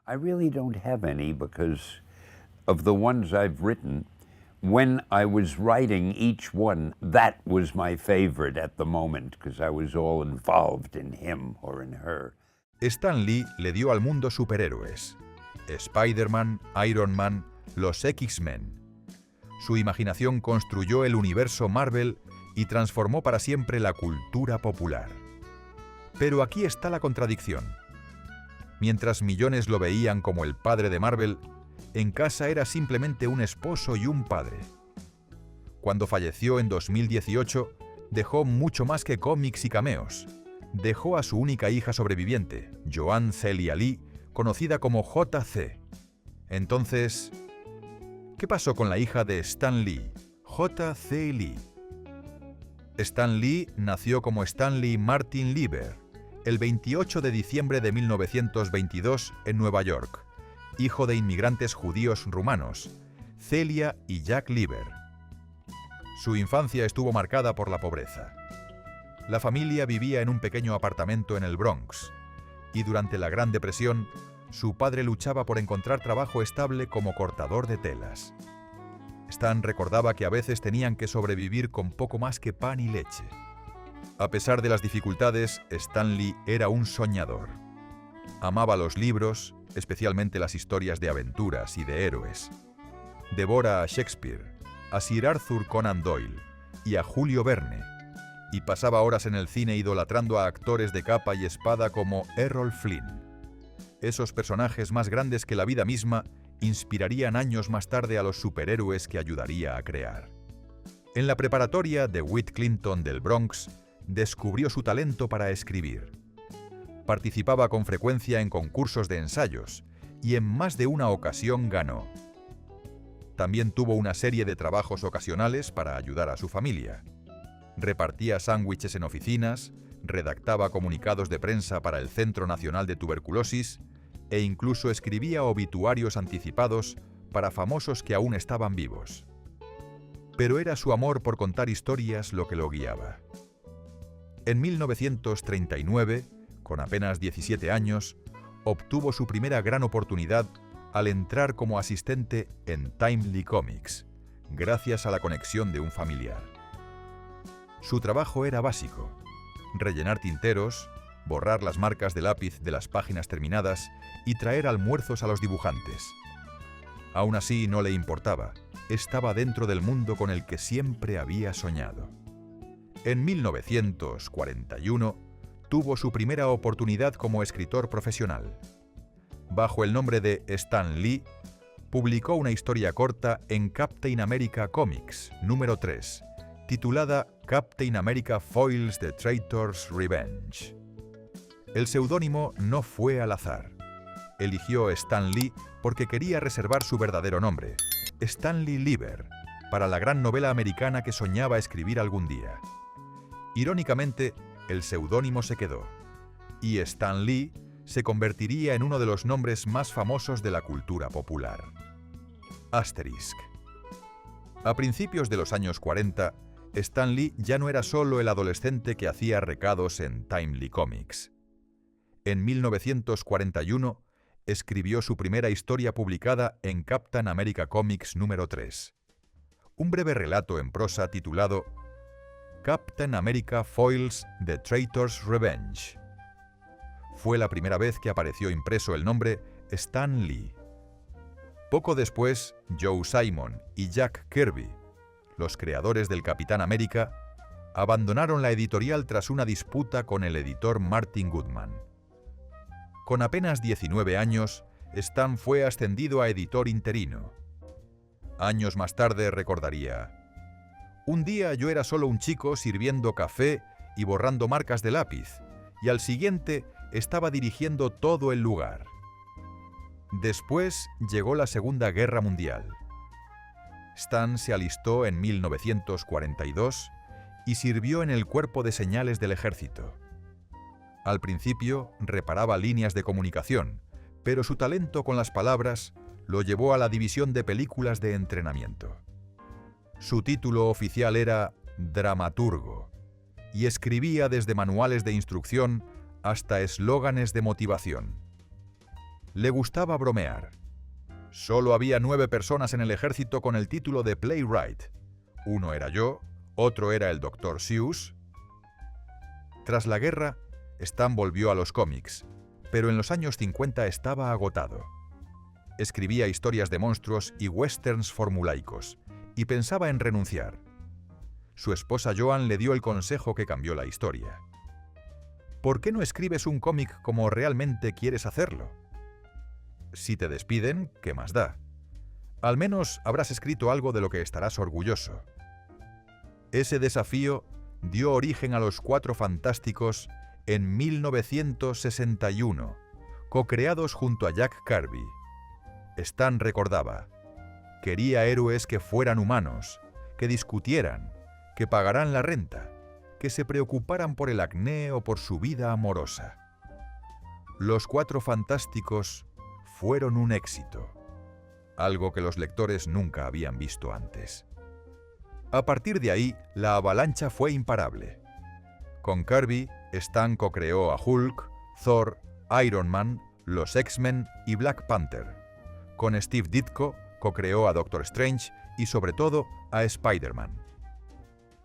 I really don't have any because of the ones I've written. When I was writing each one, that was my favorite at the moment because I was all involved in him or in her. Stan Lee le dio al mundo superhéroes: Spider-Man, Iron Man, los X-Men. Su imaginación construyó el universo Marvel y transformó para siempre la cultura popular. Pero aquí está la contradicción. Mientras millones lo veían como el padre de Marvel, en casa era simplemente un esposo y un padre. Cuando falleció en 2018, dejó mucho más que cómics y cameos. Dejó a su única hija sobreviviente, Joanne Celia Lee, conocida como JC. Entonces, ¿qué pasó con la hija de Stan Lee, JC Lee? Stan Lee nació como Stanley Martin Lieber el 28 de diciembre de 1922 en Nueva York, hijo de inmigrantes judíos rumanos, Celia y Jack Lieber. Su infancia estuvo marcada por la pobreza. La familia vivía en un pequeño apartamento en el Bronx, y durante la Gran Depresión, su padre luchaba por encontrar trabajo estable como cortador de telas. Stan recordaba que a veces tenían que sobrevivir con poco más que pan y leche. A pesar de las dificultades, Stan Lee era un soñador. Amaba los libros, especialmente las historias de aventuras y de héroes. Devora a Shakespeare, a Sir Arthur Conan Doyle y a Julio Verne, y pasaba horas en el cine idolatrando a actores de capa y espada como Errol Flynn. Esos personajes más grandes que la vida misma inspirarían años más tarde a los superhéroes que ayudaría a crear. En la preparatoria de Whit Clinton del Bronx, descubrió su talento para escribir. Participaba con frecuencia en concursos de ensayos y en más de una ocasión ganó. También tuvo una serie de trabajos ocasionales para ayudar a su familia. Repartía sándwiches en oficinas, redactaba comunicados de prensa para el Centro Nacional de Tuberculosis e incluso escribía obituarios anticipados para famosos que aún estaban vivos. Pero era su amor por contar historias lo que lo guiaba. En 1939, con apenas 17 años, obtuvo su primera gran oportunidad al entrar como asistente en Timely Comics, gracias a la conexión de un familiar. Su trabajo era básico: rellenar tinteros, borrar las marcas de lápiz de las páginas terminadas y traer almuerzos a los dibujantes. Aún así, no le importaba. Estaba dentro del mundo con el que siempre había soñado. En 1941, tuvo su primera oportunidad como escritor profesional. Bajo el nombre de Stan Lee, publicó una historia corta en Captain America Comics, número 3, titulada Captain America Foils the Traitor's Revenge. El seudónimo no fue al azar. Eligió Stan Lee porque quería reservar su verdadero nombre, Stanley Lieber, para la gran novela americana que soñaba escribir algún día. Irónicamente, el seudónimo se quedó, y Stan Lee se convertiría en uno de los nombres más famosos de la cultura popular. Asterisk. A principios de los años 40, Stan Lee ya no era solo el adolescente que hacía recados en Timely Comics. En 1941, escribió su primera historia publicada en Captain America Comics número 3. Un breve relato en prosa titulado Captain America Foils the Traitor's Revenge. Fue la primera vez que apareció impreso el nombre Stan Lee. Poco después, Joe Simon y Jack Kirby, los creadores del Capitán América, abandonaron la editorial tras una disputa con el editor Martin Goodman. Con apenas 19 años, Stan fue ascendido a editor interino. Años más tarde recordaría: un día yo era solo un chico sirviendo café y borrando marcas de lápiz, y al siguiente estaba dirigiendo todo el lugar. Después llegó la Segunda Guerra Mundial. Stan se alistó en 1942 y sirvió en el Cuerpo de Señales del Ejército. Al principio reparaba líneas de comunicación, pero su talento con las palabras lo llevó a la división de películas de entrenamiento. Su título oficial era dramaturgo y escribía desde manuales de instrucción hasta eslóganes de motivación. Le gustaba bromear. Solo había 9 personas en el ejército con el título de Playwright. Uno era yo, otro era el Dr. Seuss. Tras la guerra, Stan volvió a los cómics, pero en los años 50 estaba agotado. Escribía historias de monstruos y westerns formulaicos, y pensaba en renunciar. Su esposa Joan le dio el consejo que cambió la historia. ¿Por qué no escribes un cómic como realmente quieres hacerlo? Si te despiden, ¿qué más da? Al menos habrás escrito algo de lo que estarás orgulloso. Ese desafío dio origen a los Cuatro Fantásticos en 1961, co-creados junto a Jack Kirby. Stan recordaba: quería héroes que fueran humanos, que discutieran, que pagaran la renta, que se preocuparan por el acné o por su vida amorosa. Los Cuatro Fantásticos fueron un éxito, algo que los lectores nunca habían visto antes. A partir de ahí, la avalancha fue imparable. Con Kirby, Stan co-creó a Hulk, Thor, Iron Man, los X-Men y Black Panther. Con Steve Ditko, co-creó a Doctor Strange y sobre todo a Spider-Man.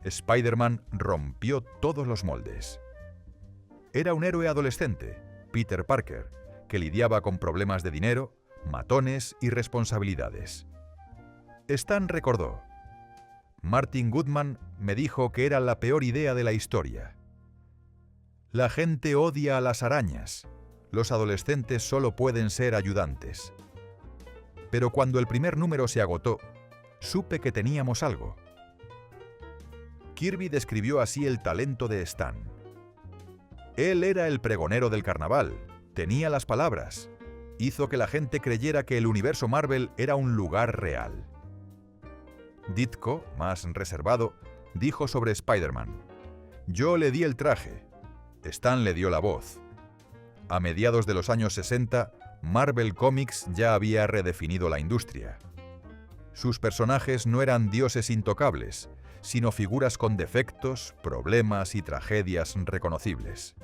Spider-Man rompió todos los moldes. Era un héroe adolescente, Peter Parker, que lidiaba con problemas de dinero, matones y responsabilidades. Stan recordó: Martin Goodman me dijo que era la peor idea de la historia. La gente odia a las arañas. Los adolescentes solo pueden ser ayudantes. Pero cuando el primer número se agotó, supe que teníamos algo. Kirby describió así el talento de Stan. Él era el pregonero del carnaval, tenía las palabras, hizo que la gente creyera que el universo Marvel era un lugar real. Ditko, más reservado, dijo sobre Spider-Man: yo le di el traje, Stan le dio la voz. A mediados de los años 60, Marvel Comics ya había redefinido la industria. Sus personajes no eran dioses intocables, sino figuras con defectos, problemas y tragedias reconocibles.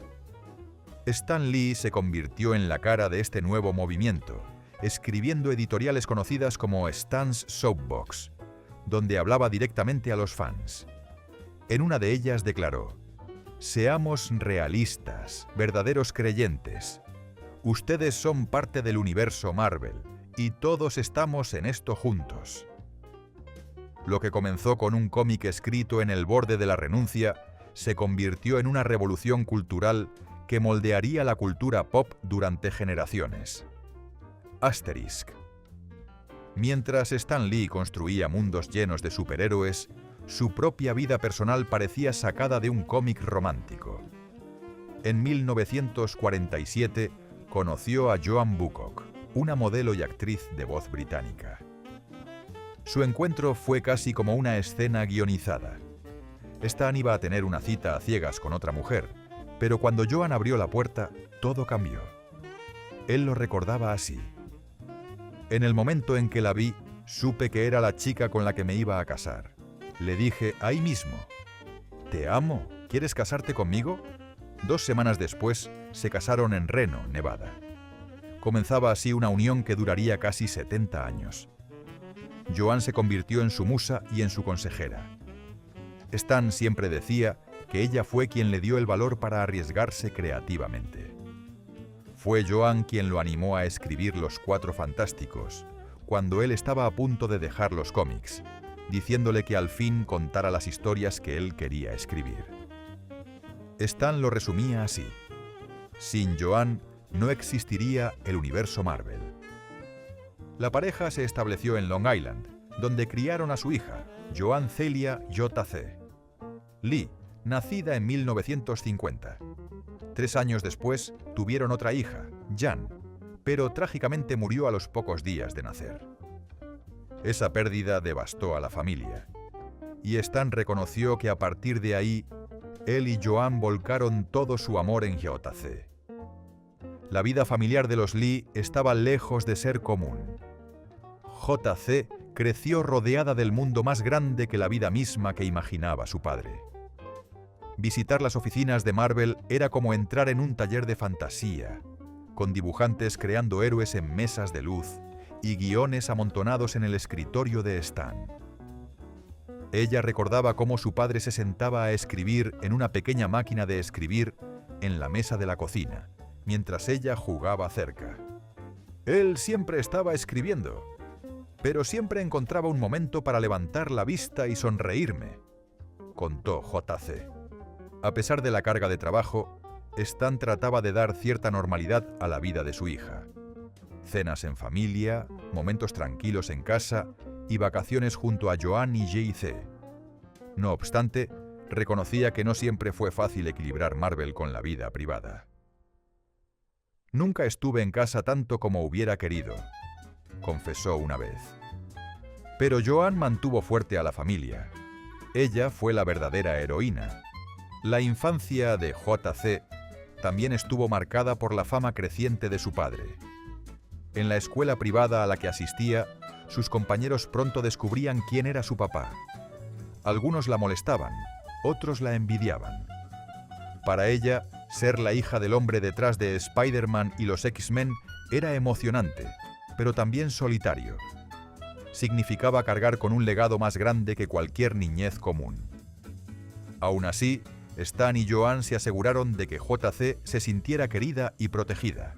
Stan Lee se convirtió en la cara de este nuevo movimiento, escribiendo editoriales conocidas como Stan's Soapbox, donde hablaba directamente a los fans. En una de ellas declaró: seamos realistas, verdaderos creyentes. Ustedes son parte del universo Marvel, y todos estamos en esto juntos. Lo que comenzó con un cómic escrito en el borde de la renuncia, se convirtió en una revolución cultural que moldearía la cultura pop durante generaciones. Asterisk. Mientras Stan Lee construía mundos llenos de superhéroes, su propia vida personal parecía sacada de un cómic romántico. En 1947 conoció a Joanne Woodcock, una modelo y actriz de voz británica. Su encuentro fue casi como una escena guionizada. Stan iba a tener una cita a ciegas con otra mujer, pero cuando Joanne abrió la puerta, todo cambió. Él lo recordaba así: en el momento en que la vi, supe que era la chica con la que me iba a casar. Le dije ahí mismo: «Te amo, ¿quieres casarte conmigo?». 2 semanas después, se casaron en Reno, Nevada. Comenzaba así una unión que duraría casi 70 años. Joanne se convirtió en su musa y en su consejera. Stan siempre decía que ella fue quien le dio el valor para arriesgarse creativamente. Fue Joanne quien lo animó a escribir Los Cuatro Fantásticos, cuando él estaba a punto de dejar los cómics, diciéndole que al fin contara las historias que él quería escribir. Stan lo resumía así: sin Joanne no existiría el universo Marvel. La pareja se estableció en Long Island, donde criaron a su hija, Joanne Celia J.C. Lee, nacida en 1950. 3 años después tuvieron otra hija, Jan, pero trágicamente murió a los pocos días de nacer. Esa pérdida devastó a la familia, y Stan reconoció que a partir de ahí, él y Joanne volcaron todo su amor en J.C. La vida familiar de los Lee estaba lejos de ser común. J.C. creció rodeada del mundo más grande que la vida misma que imaginaba su padre. Visitar las oficinas de Marvel era como entrar en un taller de fantasía, con dibujantes creando héroes en mesas de luz y guiones amontonados en el escritorio de Stan. Ella recordaba cómo su padre se sentaba a escribir en una pequeña máquina de escribir en la mesa de la cocina, mientras ella jugaba cerca. Él siempre estaba escribiendo, pero siempre encontraba un momento para levantar la vista y sonreírme, contó JC. A pesar de la carga de trabajo, Stan trataba de dar cierta normalidad a la vida de su hija. Cenas en familia, momentos tranquilos en casa y vacaciones junto a Joan y JC. No obstante, reconocía que no siempre fue fácil equilibrar Marvel con la vida privada. Nunca estuve en casa tanto como hubiera querido, confesó una vez. Pero Joan mantuvo fuerte a la familia. Ella fue la verdadera heroína. La infancia de JC también estuvo marcada por la fama creciente de su padre. En la escuela privada a la que asistía, sus compañeros pronto descubrían quién era su papá. Algunos la molestaban, otros la envidiaban. Para ella, ser la hija del hombre detrás de Spider-Man y los X-Men era emocionante, pero también solitario. Significaba cargar con un legado más grande que cualquier niñez común. Aún así, Stan y Joan se aseguraron de que JC se sintiera querida y protegida.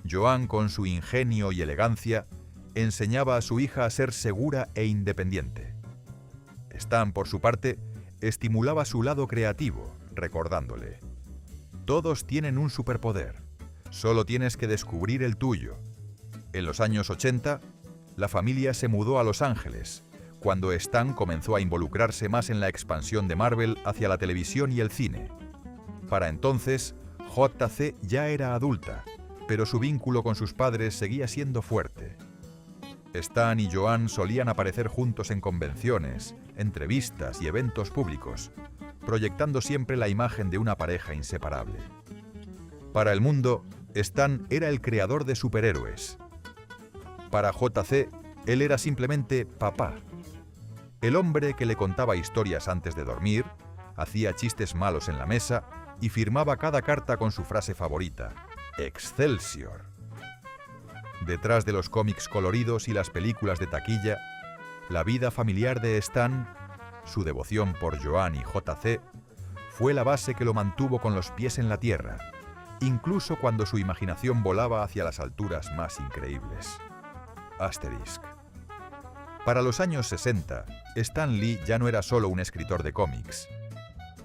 Joan, con su ingenio y elegancia, enseñaba a su hija a ser segura e independiente. Stan, por su parte, estimulaba su lado creativo, recordándole: todos tienen un superpoder, solo tienes que descubrir el tuyo. En los años 80, la familia se mudó a Los Ángeles, cuando Stan comenzó a involucrarse más en la expansión de Marvel hacia la televisión y el cine. Para entonces, JC ya era adulta, pero su vínculo con sus padres seguía siendo fuerte. Stan y Joan solían aparecer juntos en convenciones, entrevistas y eventos públicos, proyectando siempre la imagen de una pareja inseparable. Para el mundo, Stan era el creador de superhéroes. Para JC, él era simplemente papá. El hombre que le contaba historias antes de dormir, hacía chistes malos en la mesa y firmaba cada carta con su frase favorita: Excelsior. Detrás de los cómics coloridos y las películas de taquilla, la vida familiar de Stan, su devoción por Joan y JC, fue la base que lo mantuvo con los pies en la tierra, incluso cuando su imaginación volaba hacia las alturas más increíbles. Asterisk. Para los años 60, Stan Lee ya no era solo un escritor de cómics.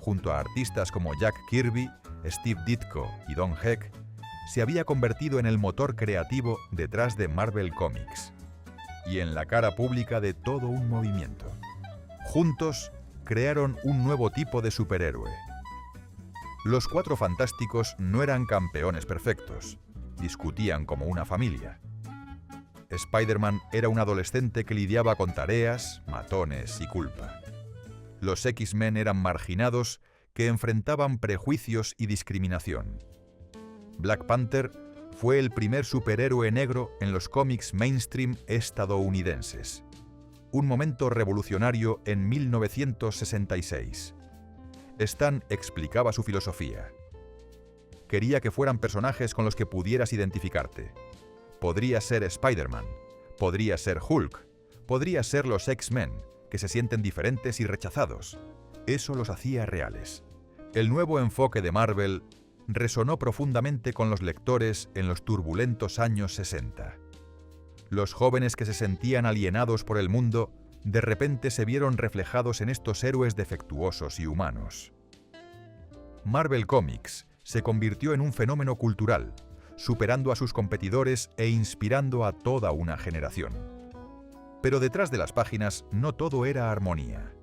Junto a artistas como Jack Kirby, Steve Ditko y Don Heck, se había convertido en el motor creativo detrás de Marvel Comics y en la cara pública de todo un movimiento. Juntos, crearon un nuevo tipo de superhéroe. Los Cuatro Fantásticos no eran campeones perfectos, discutían como una familia. Spider-Man era un adolescente que lidiaba con tareas, matones y culpa. Los X-Men eran marginados que enfrentaban prejuicios y discriminación. Black Panther fue el primer superhéroe negro en los cómics mainstream estadounidenses. Un momento revolucionario en 1966. Stan explicaba su filosofía. Quería que fueran personajes con los que pudieras identificarte. Podría ser Spider-Man, podría ser Hulk, podría ser los X-Men, que se sienten diferentes y rechazados. Eso los hacía reales. El nuevo enfoque de Marvel resonó profundamente con los lectores en los turbulentos años 60. Los jóvenes que se sentían alienados por el mundo de repente se vieron reflejados en estos héroes defectuosos y humanos. Marvel Comics se convirtió en un fenómeno cultural, superando a sus competidores e inspirando a toda una generación. Pero detrás de las páginas no todo era armonía.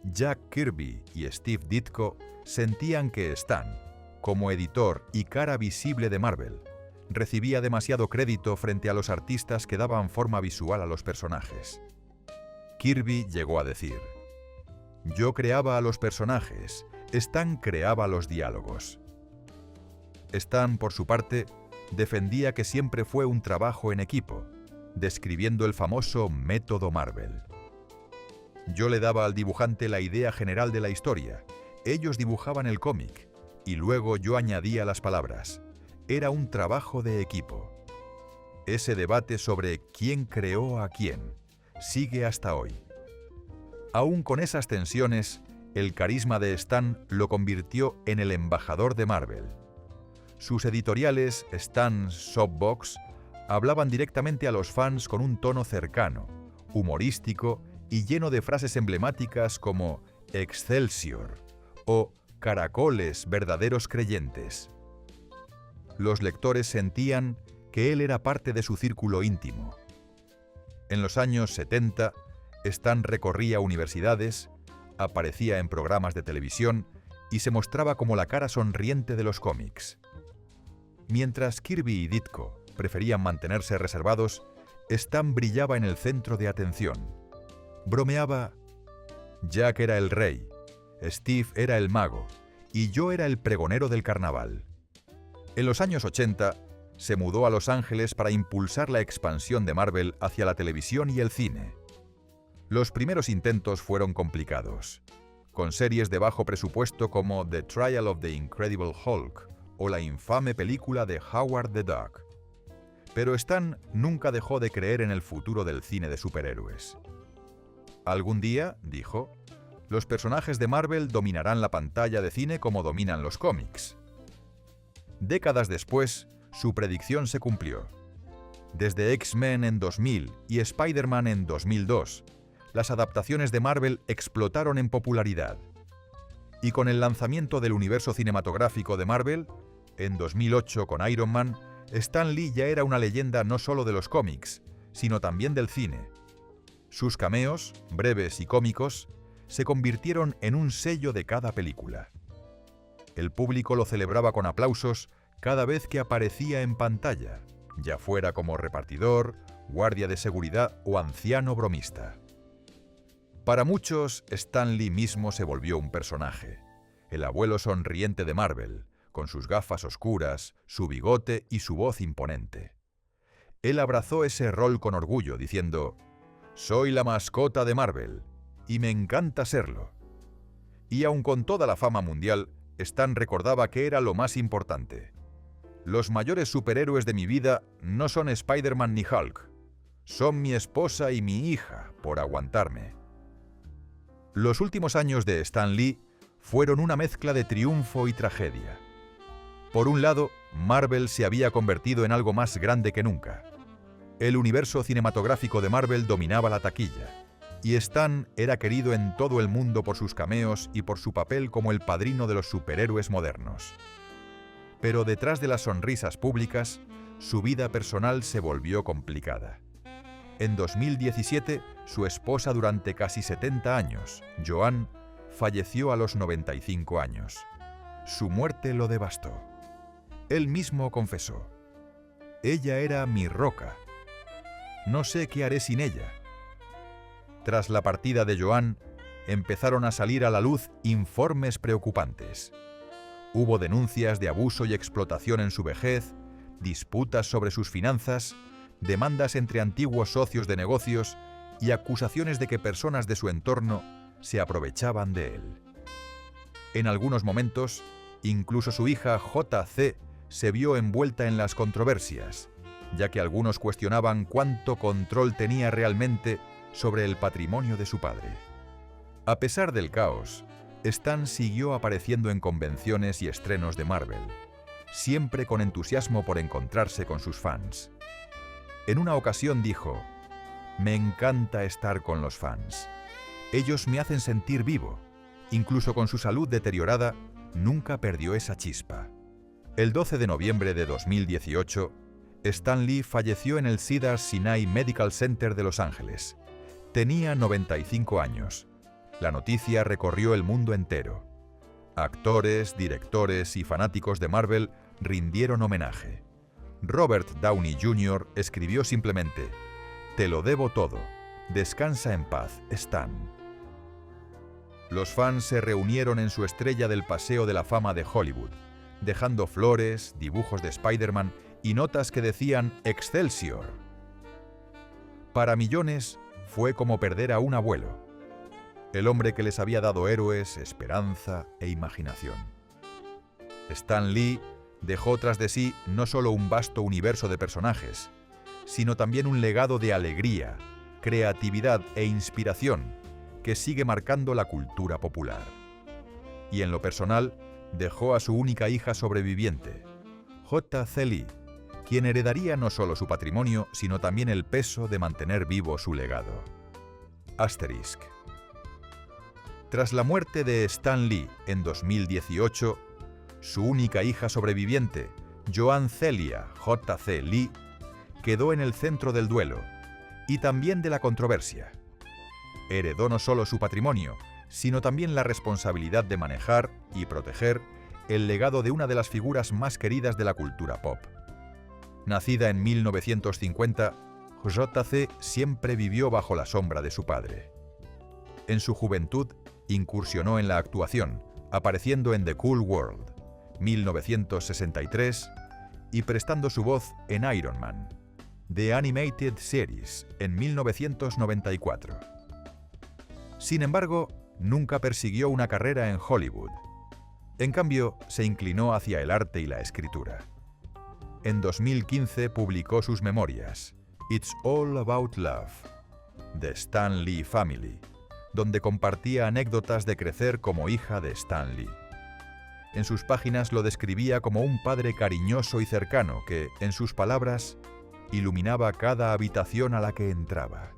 Jack Kirby y Steve Ditko sentían que Stan, como editor y cara visible de Marvel, recibía demasiado crédito frente a los artistas que daban forma visual a los personajes. Kirby llegó a decir: «Yo creaba a los personajes, Stan creaba los diálogos». Stan, por su parte, defendía que siempre fue un trabajo en equipo, describiendo el famoso método Marvel. Yo le daba al dibujante la idea general de la historia, ellos dibujaban el cómic, y luego yo añadía las palabras. era un trabajo de equipo. Ese debate sobre quién creó a quién sigue hasta hoy. Aún con esas tensiones, el carisma de Stan lo convirtió en el embajador de Marvel. Sus editoriales, Stan's Soapbox, hablaban directamente a los fans con un tono cercano, humorístico y lleno de frases emblemáticas como Excelsior o Caracoles, verdaderos creyentes. Los lectores sentían que él era parte de su círculo íntimo. En los años 70, Stan recorría universidades, aparecía en programas de televisión y se mostraba como la cara sonriente de los cómics. Mientras Kirby y Ditko preferían mantenerse reservados, Stan brillaba en el centro de atención. Bromeaba: Jack era el rey, Steve era el mago y yo era el pregonero del carnaval. En los años 80, se mudó a Los Ángeles para impulsar la expansión de Marvel hacia la televisión y el cine. Los primeros intentos fueron complicados, con series de bajo presupuesto como The Trial of the Incredible Hulk o la infame película de Howard the Duck. Pero Stan nunca dejó de creer en el futuro del cine de superhéroes. Algún día, dijo, los personajes de Marvel dominarán la pantalla de cine como dominan los cómics. Décadas después, su predicción se cumplió. Desde X-Men en 2000 y Spider-Man en 2002, las adaptaciones de Marvel explotaron en popularidad. Y con el lanzamiento del universo cinematográfico de Marvel, en 2008 con Iron Man, Stan Lee ya era una leyenda no solo de los cómics, sino también del cine. Sus cameos, breves y cómicos, se convirtieron en un sello de cada película. El público lo celebraba con aplausos cada vez que aparecía en pantalla, ya fuera como repartidor, guardia de seguridad o anciano bromista. Para muchos, Stan Lee mismo se volvió un personaje, el abuelo sonriente de Marvel, con sus gafas oscuras, su bigote y su voz imponente. Él abrazó ese rol con orgullo, diciendo: «Soy la mascota de Marvel, y me encanta serlo». Y aun con toda la fama mundial, Stan recordaba que era lo más importante. «Los mayores superhéroes de mi vida no son Spider-Man ni Hulk. Son mi esposa y mi hija, por aguantarme». Los últimos años de Stan Lee fueron una mezcla de triunfo y tragedia. Por un lado, Marvel se había convertido en algo más grande que nunca. El universo cinematográfico de Marvel dominaba la taquilla, y Stan era querido en todo el mundo por sus cameos y por su papel como el padrino de los superhéroes modernos. Pero detrás de las sonrisas públicas, su vida personal se volvió complicada. En 2017, su esposa durante casi 70 años, Joan, falleció a los 95 años. Su muerte lo devastó. Él mismo confesó: «Ella era mi roca. No sé qué haré sin ella». Tras la partida de Joan, empezaron a salir a la luz informes preocupantes. Hubo denuncias de abuso y explotación en su vejez, disputas sobre sus finanzas, demandas entre antiguos socios de negocios y acusaciones de que personas de su entorno se aprovechaban de él. En algunos momentos, incluso su hija JC se vio envuelta en las controversias, ya que algunos cuestionaban cuánto control tenía realmente sobre el patrimonio de su padre. A pesar del caos, Stan siguió apareciendo en convenciones y estrenos de Marvel, siempre con entusiasmo por encontrarse con sus fans. En una ocasión dijo: «Me encanta estar con los fans. Ellos me hacen sentir vivo. Incluso con su salud deteriorada, nunca perdió esa chispa». El 12 de noviembre de 2018, Stan Lee falleció en el Cedars-Sinai Medical Center de Los Ángeles. Tenía 95 años. La noticia recorrió el mundo entero. Actores, directores y fanáticos de Marvel rindieron homenaje. Robert Downey Jr. escribió simplemente: «Te lo debo todo. Descansa en paz, Stan». Los fans se reunieron en su estrella del Paseo de la Fama de Hollywood, dejando flores, dibujos de Spider-Man y notas que decían «Excelsior». Para millones fue como perder a un abuelo, el hombre que les había dado héroes, esperanza e imaginación. Stan Lee dejó tras de sí no solo un vasto universo de personajes, sino también un legado de alegría, creatividad e inspiración que sigue marcando la cultura popular. Y en lo personal, dejó a su única hija sobreviviente, J.C. Lee, quien heredaría no solo su patrimonio, sino también el peso de mantener vivo su legado. Asterisk. Tras la muerte de Stan Lee en 2018, su única hija sobreviviente, Joan Celia J.C. Lee, quedó en el centro del duelo y también de la controversia. Heredó no solo su patrimonio, sino también la responsabilidad de manejar y proteger el legado de una de las figuras más queridas de la cultura pop. Nacida en 1950, J.C. siempre vivió bajo la sombra de su padre. En su juventud, incursionó en la actuación, apareciendo en The Cool World, 1963, y prestando su voz en Iron Man, The Animated Series, en 1994. Sin embargo, nunca persiguió una carrera en Hollywood. En cambio, se inclinó hacia el arte y la escritura. En 2015 publicó sus memorias, It's All About Love, The Stan Lee Family, donde compartía anécdotas de crecer como hija de Stan Lee. En sus páginas lo describía como un padre cariñoso y cercano que, en sus palabras, iluminaba cada habitación a la que entraba.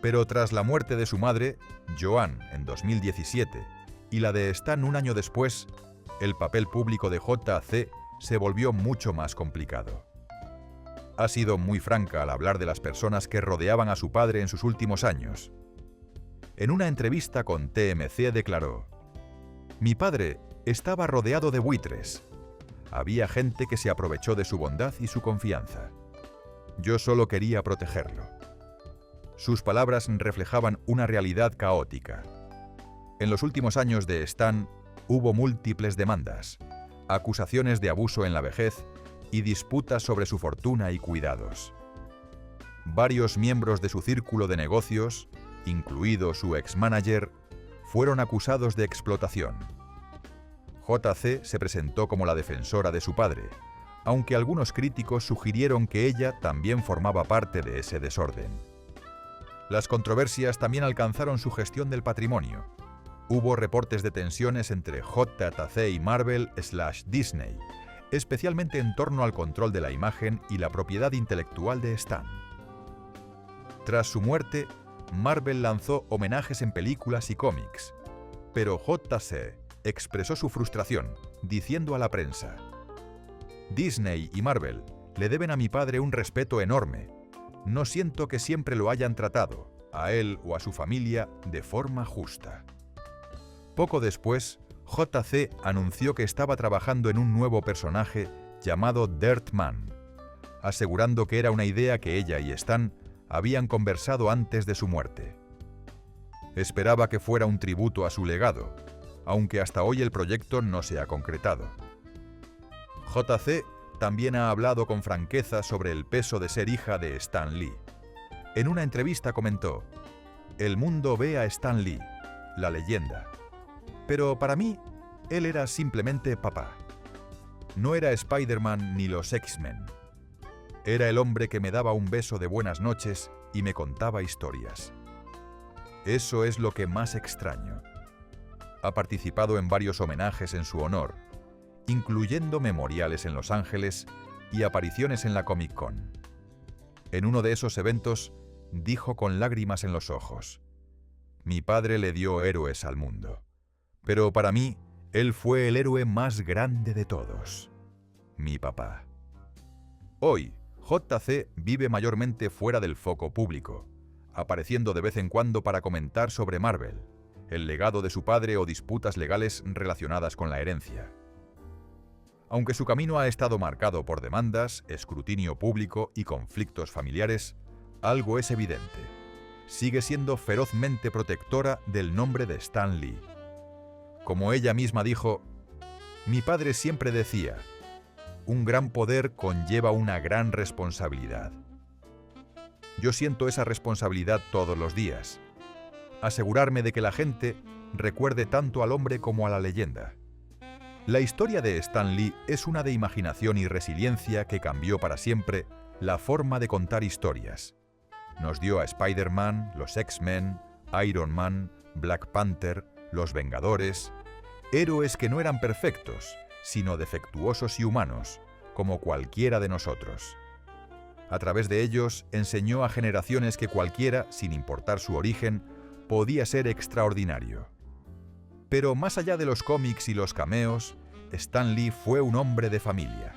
Pero tras la muerte de su madre, Joan, en 2017, y la de Stan un año después, el papel público de J.C. se volvió mucho más complicado. Ha sido muy franca al hablar de las personas que rodeaban a su padre en sus últimos años. En una entrevista con TMZ declaró: «Mi padre estaba rodeado de buitres. Había gente que se aprovechó de su bondad y su confianza. Yo solo quería protegerlo». Sus palabras reflejaban una realidad caótica. En los últimos años de Stan hubo múltiples demandas, acusaciones de abuso en la vejez y disputas sobre su fortuna y cuidados. Varios miembros de su círculo de negocios, incluido su ex-manager, fueron acusados de explotación. J.C. se presentó como la defensora de su padre, aunque algunos críticos sugirieron que ella también formaba parte de ese desorden. Las controversias también alcanzaron su gestión del patrimonio. Hubo reportes de tensiones entre J.C. y Marvel/Disney, especialmente en torno al control de la imagen y la propiedad intelectual de Stan. Tras su muerte, Marvel lanzó homenajes en películas y cómics, pero J.C. expresó su frustración, diciendo a la prensa: «Disney y Marvel le deben a mi padre un respeto enorme. No siento que siempre lo hayan tratado, a él o a su familia, de forma justa». Poco después, J.C. anunció que estaba trabajando en un nuevo personaje llamado Dirt Man, asegurando que era una idea que ella y Stan habían conversado antes de su muerte. Esperaba que fuera un tributo a su legado, aunque hasta hoy el proyecto no se ha concretado. J.C. también ha hablado con franqueza sobre el peso de ser hija de Stan Lee. En una entrevista comentó: «El mundo ve a Stan Lee, la leyenda. Pero para mí, él era simplemente papá. No era Spider-Man ni los X-Men. Era el hombre que me daba un beso de buenas noches y me contaba historias. Eso es lo que más extraño». Ha participado en varios homenajes en su honor, incluyendo memoriales en Los Ángeles y apariciones en la Comic Con. En uno de esos eventos, dijo con lágrimas en los ojos: «Mi padre le dio héroes al mundo, pero para mí, él fue el héroe más grande de todos, mi papá». Hoy, J.C. vive mayormente fuera del foco público, apareciendo de vez en cuando para comentar sobre Marvel, el legado de su padre o disputas legales relacionadas con la herencia. Aunque su camino ha estado marcado por demandas, escrutinio público y conflictos familiares, algo es evidente: sigue siendo ferozmente protectora del nombre de Stan Lee. Como ella misma dijo: «Mi padre siempre decía, un gran poder conlleva una gran responsabilidad. Yo siento esa responsabilidad todos los días. Asegurarme de que la gente recuerde tanto al hombre como a la leyenda. La historia de Stan Lee es una de imaginación y resiliencia que cambió para siempre la forma de contar historias. Nos dio a Spider-Man, los X-Men, Iron Man, Black Panther, los Vengadores, héroes que no eran perfectos, sino defectuosos y humanos, como cualquiera de nosotros. A través de ellos enseñó a generaciones que cualquiera, sin importar su origen, podía ser extraordinario. Pero más allá de los cómics y los cameos, Stan Lee fue un hombre de familia.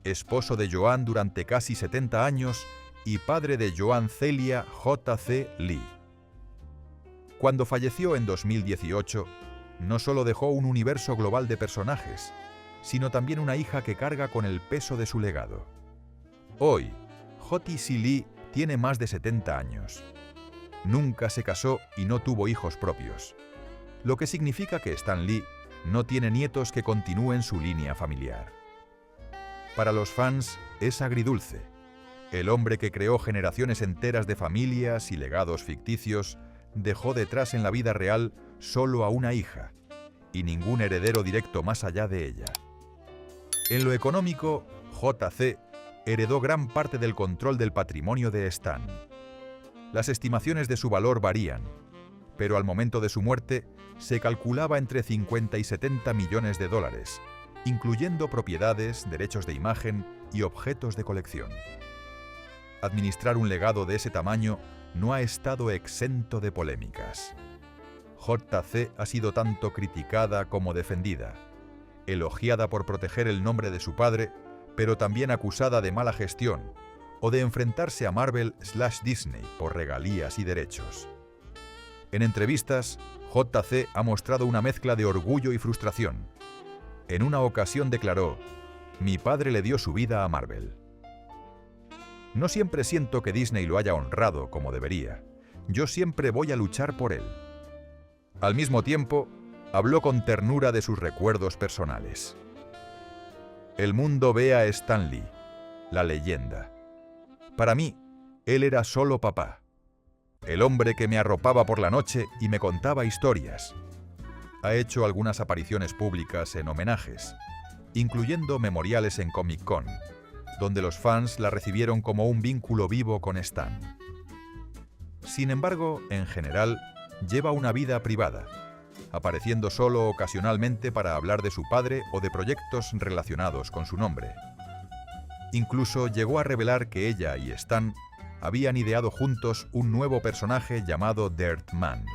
Esposo de Joan durante casi 70 años y padre de Joan Celia J.C. Lee. Cuando falleció en 2018, no solo dejó un universo global de personajes, sino también una hija que carga con el peso de su legado. Hoy, J.C. Lee tiene más de 70 años. Nunca se casó y no tuvo hijos propios, lo que significa que Stan Lee no tiene nietos que continúen su línea familiar. Para los fans es agridulce. El hombre que creó generaciones enteras de familias y legados ficticios dejó detrás en la vida real solo a una hija y ningún heredero directo más allá de ella. En lo económico, J.C. heredó gran parte del control del patrimonio de Stan. Las estimaciones de su valor varían, pero al momento de su muerte se calculaba entre 50 y 70 millones de dólares, incluyendo propiedades, derechos de imagen y objetos de colección. Administrar un legado de ese tamaño no ha estado exento de polémicas. J.C. ha sido tanto criticada como defendida, elogiada por proteger el nombre de su padre, pero también acusada de mala gestión o de enfrentarse a Marvel/Disney por regalías y derechos. En entrevistas, J.C. ha mostrado una mezcla de orgullo y frustración. En una ocasión declaró: "Mi padre le dio su vida a Marvel. No siempre siento que Disney lo haya honrado como debería. Yo siempre voy a luchar por él". Al mismo tiempo, habló con ternura de sus recuerdos personales. El mundo ve a Stan Lee, la leyenda. Para mí, él era solo papá. El hombre que me arropaba por la noche y me contaba historias. Ha hecho algunas apariciones públicas en homenajes, incluyendo memoriales en Comic Con, donde los fans la recibieron como un vínculo vivo con Stan. Sin embargo, en general, lleva una vida privada, apareciendo solo ocasionalmente para hablar de su padre o de proyectos relacionados con su nombre. Incluso llegó a revelar que ella y Stan habían ideado juntos un nuevo personaje llamado Dirt Man,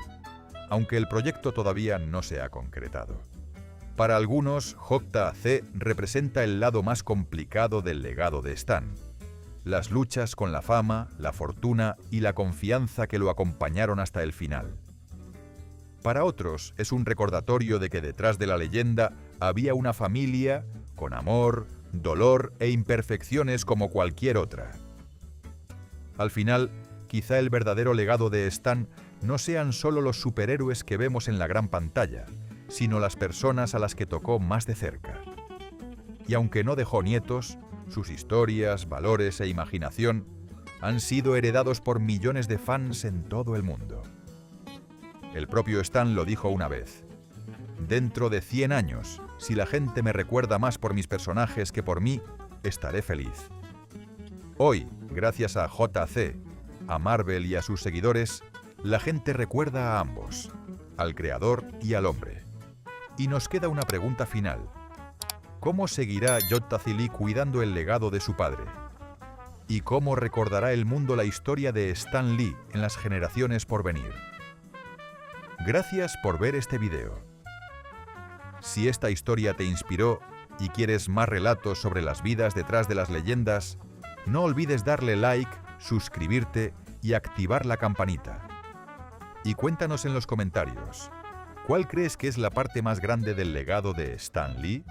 aunque el proyecto todavía no se ha concretado. Para algunos, J.C. representa el lado más complicado del legado de Stan: las luchas con la fama, la fortuna y la confianza que lo acompañaron hasta el final. Para otros, es un recordatorio de que detrás de la leyenda había una familia con amor, dolor e imperfecciones como cualquier otra. Al final, quizá el verdadero legado de Stan no sean solo los superhéroes que vemos en la gran pantalla, sino las personas a las que tocó más de cerca. Y aunque no dejó nietos, sus historias, valores e imaginación han sido heredados por millones de fans en todo el mundo. El propio Stan lo dijo una vez: "Dentro de 100 años, si la gente me recuerda más por mis personajes que por mí, estaré feliz". Hoy, gracias a J.C., a Marvel y a sus seguidores, la gente recuerda a ambos, al creador y al hombre. Y nos queda una pregunta final: ¿cómo seguirá J.C. Lee cuidando el legado de su padre? ¿Y cómo recordará el mundo la historia de Stan Lee en las generaciones por venir? Gracias por ver este video. Si esta historia te inspiró y quieres más relatos sobre las vidas detrás de las leyendas, no olvides darle like, suscribirte y activar la campanita. Y cuéntanos en los comentarios, ¿cuál crees que es la parte más grande del legado de Stan Lee?